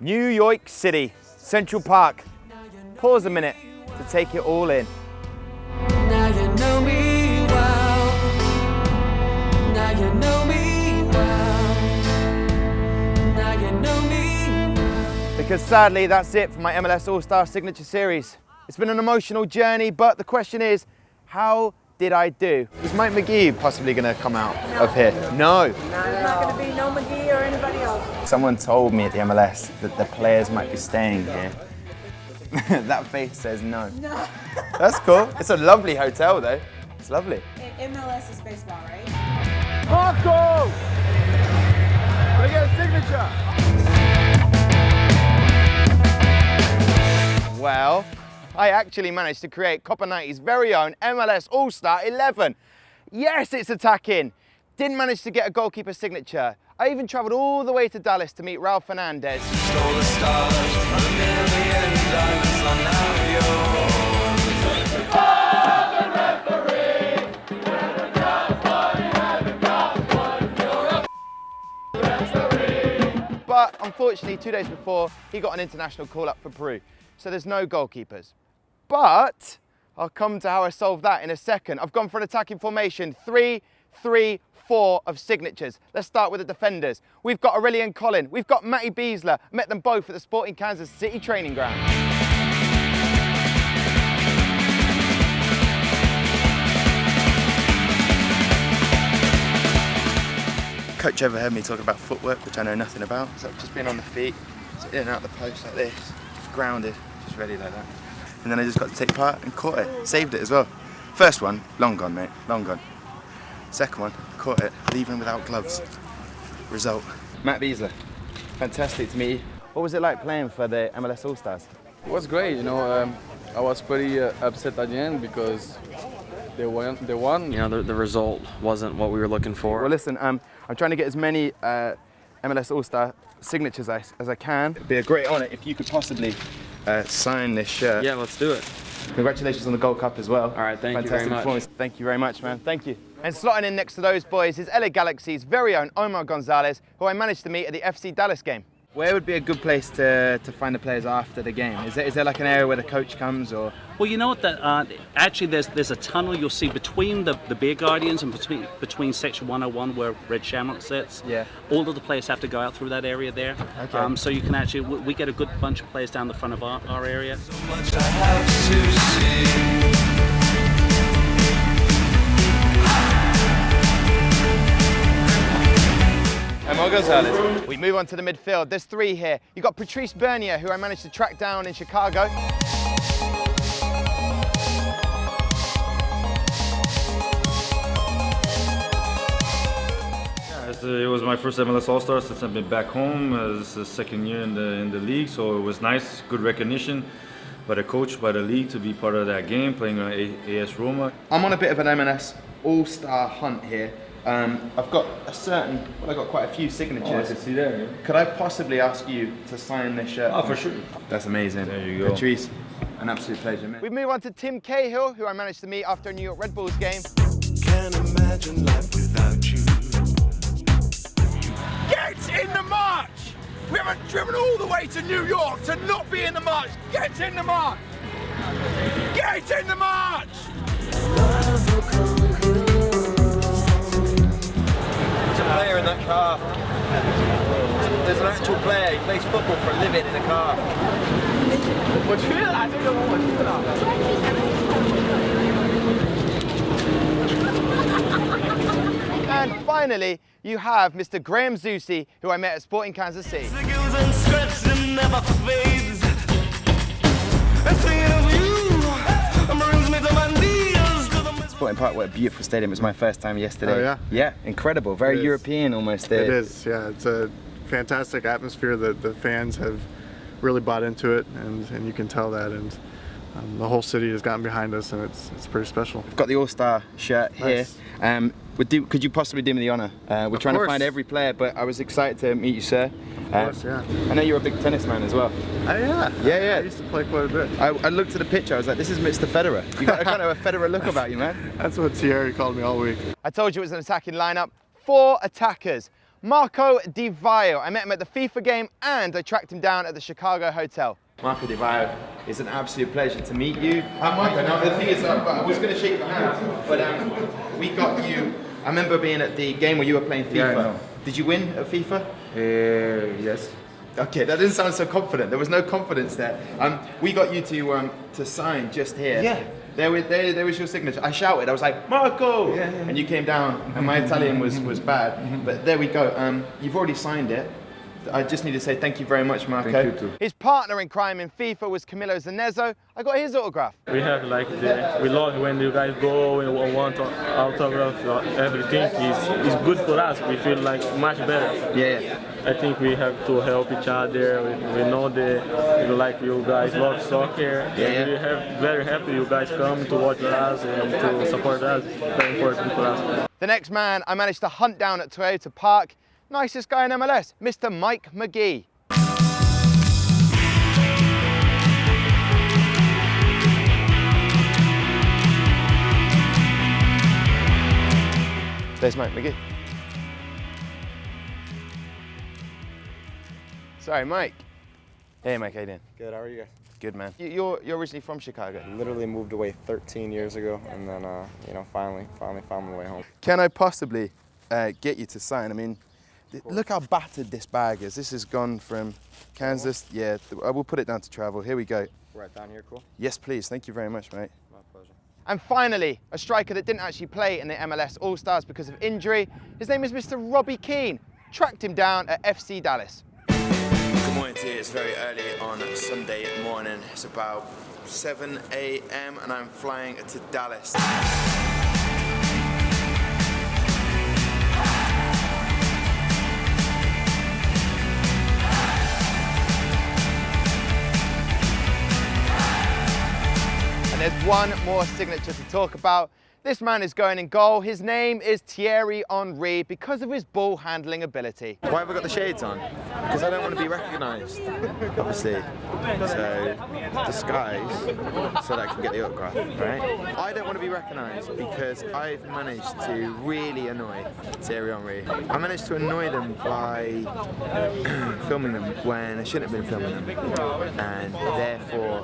New York City, Central Park. Pause a minute to take it all in. Now you know me well. Now you know me well. Now you know me well. Because sadly, that's it for my MLS All-Star Signature Series. It's been an emotional journey, but the question is, how did I do? Is Mike McGee possibly going to come out of here? No. There's not going to be no McGee or anybody else. Someone told me at the MLS that the players might be staying here. That face says no. No. That's cool. It's a lovely hotel though. It's lovely. MLS is baseball, right? Marco! Can I get a signature? Well, I actually managed to create Copa 90's very own MLS All-Star 11. Yes, it's attacking. Didn't manage to get a goalkeeper signature. I even travelled all the way to Dallas to meet Raul Fernandez. Stole the stars from a million diamonds on But unfortunately, 2 days before, he got an international call-up for Peru. So there's no goalkeepers. But I'll come to how I solved that in a second. I've gone for an attacking formation, 3-3-4 of signatures. Let's start with the defenders. We've got AURÉLIEN and COLLIN. We've got Matty Beasler. Met them both at the Sporting Kansas City training ground. Coach overheard me talking about footwork, which I know nothing about. So I've just been on the feet, so in and out the post like this, grounded, just ready like that. And then I just got to take part and caught it, saved it as well. First one, long gone mate, long gone. Second one, caught it, leaving without gloves. Result. Matt Beasler, fantastic to meet you. What was it like playing for the MLS All-Stars? It was great, you know. I was pretty upset at the end because they won. You know, the result wasn't what we were looking for. Well, listen, I'm trying to get as many MLS All-Star signatures as I can. It'd be a great honour if you could possibly sign this shirt. Yeah, let's do it. Congratulations on the Gold Cup as well. All right, thank you very much. Performance. Thank you very much, man. Thank you. And slotting in next to those boys is LA Galaxy's very own Omar Gonzalez, who I managed to meet at the FC Dallas game. Where would be a good place to find the players after the game? Is there like an area where the coach comes, or? Well, you know what? Actually, there's a tunnel you'll see between the Beer Guardians and between section 101 where Red Shamrock sits. Yeah. All of the players have to go out through that area there. Okay. So you can actually, we get a good bunch of players down the front of our area. So much I have to see. Omar Gonzalez. We move on to the midfield. There's three here. You've got Patrice Bernier, who I managed to track down in Chicago. It was my first MLS All-Star since I've been back home. This is the second year in the league, so it was nice, good recognition by the coach, by the league to be part of that game, playing AS Roma. I'm on a bit of an MLS All-Star hunt here. I've got I've got quite a few signatures. Oh, I can see that. Yeah. Could I possibly ask you to sign this shirt? Oh, for sure. That's amazing. There you go. Patrice, an absolute pleasure, mate. We move on to Tim Cahill, who I managed to meet after a New York Red Bulls game. Can't imagine life without you. Get in the march! We haven't driven all the way to New York to not be in the march. Get in the march! Get in the march! There's a player in that car. There's an actual player. He plays football for a living in a car. And finally, you have Mr. Graham ZUSI, who I met at Sporting Kansas City. Sporting Park, what a beautiful stadium. It was my first time yesterday. Oh, yeah? Yeah, incredible. Very European almost. It is, yeah. It's a fantastic atmosphere. The fans have really bought into it, and you can tell that. And the whole city has gotten behind us, and it's pretty special. I've got the All-Star shirt here. Nice. Could you possibly do me the honour? We're trying to find every player, but I was excited to meet you, sir. Of course, yeah. I know you're a big tennis man as well. Yeah. I used to play quite a bit. I looked at the picture, I was like, this is Mr. Federer. You got a kind of a Federer look about you, man. That's what Thierry called me all week. I told you it was an attacking lineup. 4 attackers. Marco Di Vaio. I met him at the FIFA game and I tracked him down at the Chicago hotel. Marco Di Vaio, it's an absolute pleasure to meet you. Marco, now the thing is, I was going to shake your hand, but we got you. I remember being at the game where you were playing FIFA. Yeah, I know. Did you win at FIFA? Yes. Okay, that didn't sound so confident. There was no confidence there. We got you to sign just here. Yeah. There was your signature. I shouted. I was like, Marco! Yeah. And you came down, and my Italian was bad. But there we go. You've already signed it. I just need to say thank you very much, Marco. Thank you too. His partner in crime in FIFA was Camilo Zanezzo. I got his autograph. We have we love when you guys go and want autograph everything. Is good for us. We feel like much better. Yeah. I think we have to help each other. We know like you guys love soccer. Yeah. We are very happy you guys come to watch us and to support us. Very important for us. The next man I managed to hunt down at Toyota Park, nicest guy in MLS, Mr. Mike McGee. There's Mike McGee. Sorry, Mike. Hey, Mike, how you doing? Good, how are you guys? Good, man. You're originally from Chicago? Literally moved away 13 years ago, and then, finally found my way home. Can I possibly get you to sign? I mean, look how battered this bag is. This has gone from Kansas. Yeah, I will put it down to travel. Here we go. Right down here, cool? Yes, please. Thank you very much, mate. My pleasure. And finally, a striker that didn't actually play in the MLS All-Stars because of injury. His name is Mr. Robbie Keane. Tracked him down at FC Dallas. Good morning to you. It's very early on Sunday morning. It's about 7 a.m. and I'm flying to Dallas. And there's one more signature to talk about. This man is going in goal. His name is Thierry Henry because of his ball handling ability. Why have I got the shades on? Because I don't want to be recognised, obviously. So, disguise so that I can get the autograph, right? I don't want to be recognised because I've managed to really annoy Thierry Henry. I managed to annoy them by filming them when I shouldn't have been filming them. And therefore,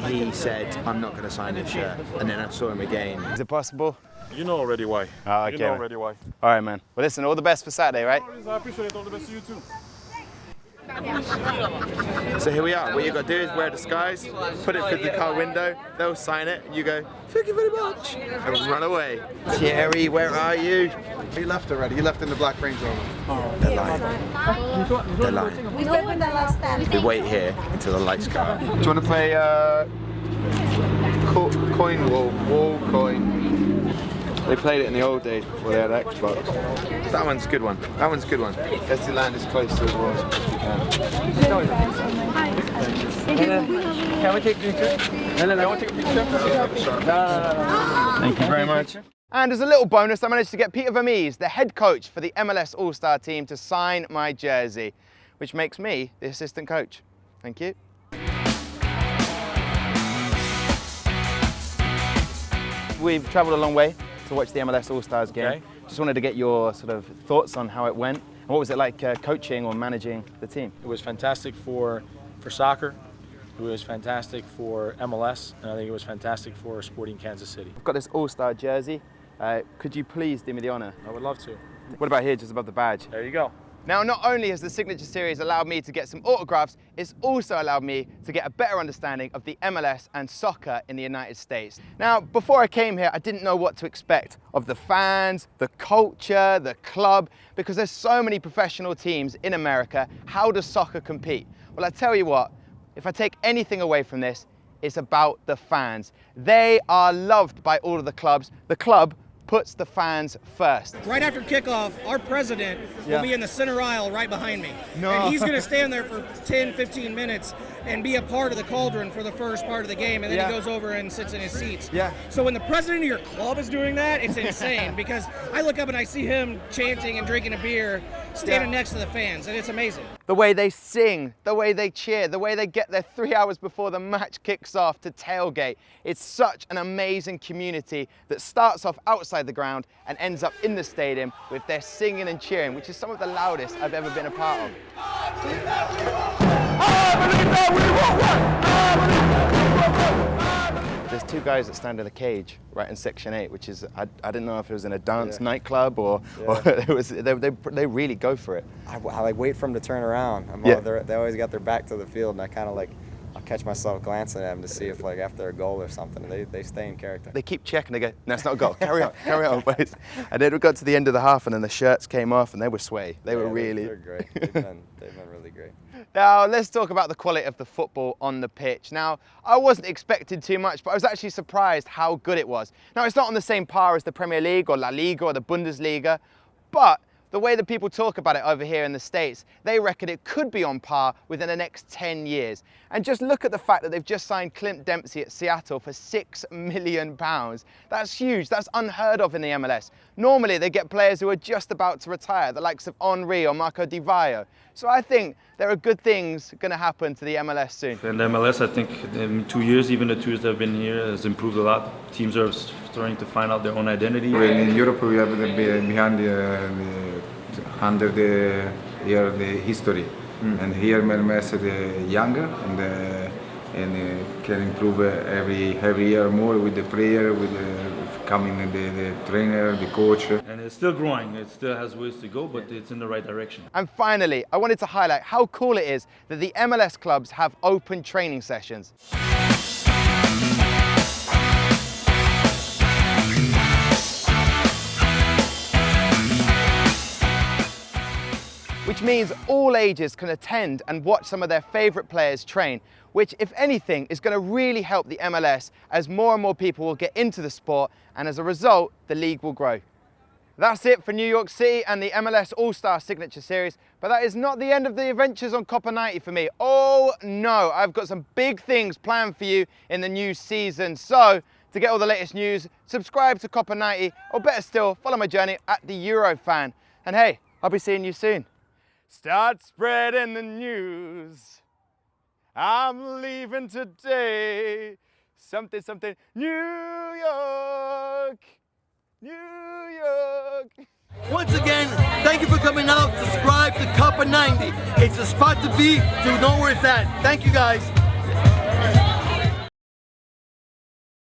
he said, I'm not going to sign this shirt. And then I saw him again. Is it possible? You know already why. Oh, okay. You know already why. All right, man. Well, listen, all the best for Saturday, right? I appreciate it. All the best to you too. So here we are. What you got to do is wear a disguise, put it through the car window, they'll sign it, and you go, thank you very much, and run away. Thierry, where are you? He left already. He left in the black Range Rover. Oh, they're lying. They're lying. We opened the last time. We wait here until the lights go out. Do you want to play coin wall coin? They played it in the old days before they had Xbox. That one's a good one. That one's a good one. Let's land as close to the wall as we can. Can we take a picture? No, take a picture. Thank you very much. And as a little bonus, I managed to get Peter Vermees, the head coach for the MLS All-Star team, to sign my jersey, which makes me the assistant coach. Thank you. We've travelled a long way to watch the MLS All-Stars game. Okay. Just wanted to get your sort of thoughts on how it went. And what was it like coaching or managing the team? It was fantastic for soccer. It was fantastic for MLS, and I think it was fantastic for Sporting Kansas City. I've got this All-Star jersey. Could you please do me the honour? I would love to. What about here, just above the badge? There you go. Now, not only has the Signature Series allowed me to get some autographs, it's also allowed me to get a better understanding of the MLS and soccer in the United States. Now, before I came here, I didn't know what to expect of the fans, the culture, the club, because there's so many professional teams in America. How does soccer compete? Well, I tell you what, if I take anything away from this, it's about the fans. They are loved by all of the clubs. The club puts the fans first. Right after kickoff, our president will be in the center aisle right behind me. No. And he's going to stand there for 10, 15 minutes and be a part of the cauldron for the first part of the game, and then he goes over and sits in his seats. Yeah. So when the president of your club is doing that, it's insane because I look up and I see him chanting and drinking a beer, standing next to the fans, and it's amazing. The way they sing, the way they cheer, the way they get there 3 hours before the match kicks off to tailgate. It's such an amazing community that starts off outside the ground and ends up in the stadium with their singing and cheering, which is some of the loudest I've ever been a part of. There's two guys that stand in a cage right in section 8, which is, I didn't know if it was in a dance nightclub or it was, they really go for it. I like wait for them to turn around. They always got their back to the field, and I kind of like, I'll catch myself glancing at them to see if like after a goal or something, they stay in character. They keep checking, they go, no, it's not a goal, carry on, boys. And then we got to the end of the half and then the shirts came off and they were sweaty. They were really... They're great, they've been really great. Now, let's talk about the quality of the football on the pitch. Now, I wasn't expecting too much, but I was actually surprised how good it was. Now, it's not on the same par as the Premier League or La Liga or the Bundesliga, but the way that people talk about it over here in the States, they reckon it could be on par within the next 10 years. And just look at the fact that they've just signed Clint Dempsey at Seattle for £6 million. That's huge, that's unheard of in the MLS. Normally they get players who are just about to retire, the likes of Henry or Marco Di Vaio. So I think there are good things going to happen to the MLS soon. And the MLS, I think in 2 years, even the 2 years that have been here, has improved a lot. Teams are starting to find out their own identity. In Europe we have behind the 100-year history, and here MLS is younger and can improve every year more with the player, with coming the trainer, the coach. And it's still growing. It still has ways to go, but it's in the right direction. And finally, I wanted to highlight how cool it is that the MLS clubs have open training sessions. Which means all ages can attend and watch some of their favourite players train, which, if anything, is going to really help the MLS as more and more people will get into the sport, and as a result, the league will grow. That's it for New York City and the MLS All-Star Signature Series, but that is not the end of the adventures on Copa 90 for me. Oh no, I've got some big things planned for you in the new season. So, to get all the latest news, subscribe to Copa 90, or better still, follow my journey at the Eurofan. And hey, I'll be seeing you soon. Start spreading the news. I'm leaving today. Something, something, New York, New York. Once again, thank you for coming out. Subscribe to Copa 90. It's a spot to be, to know where it's at. Thank you guys.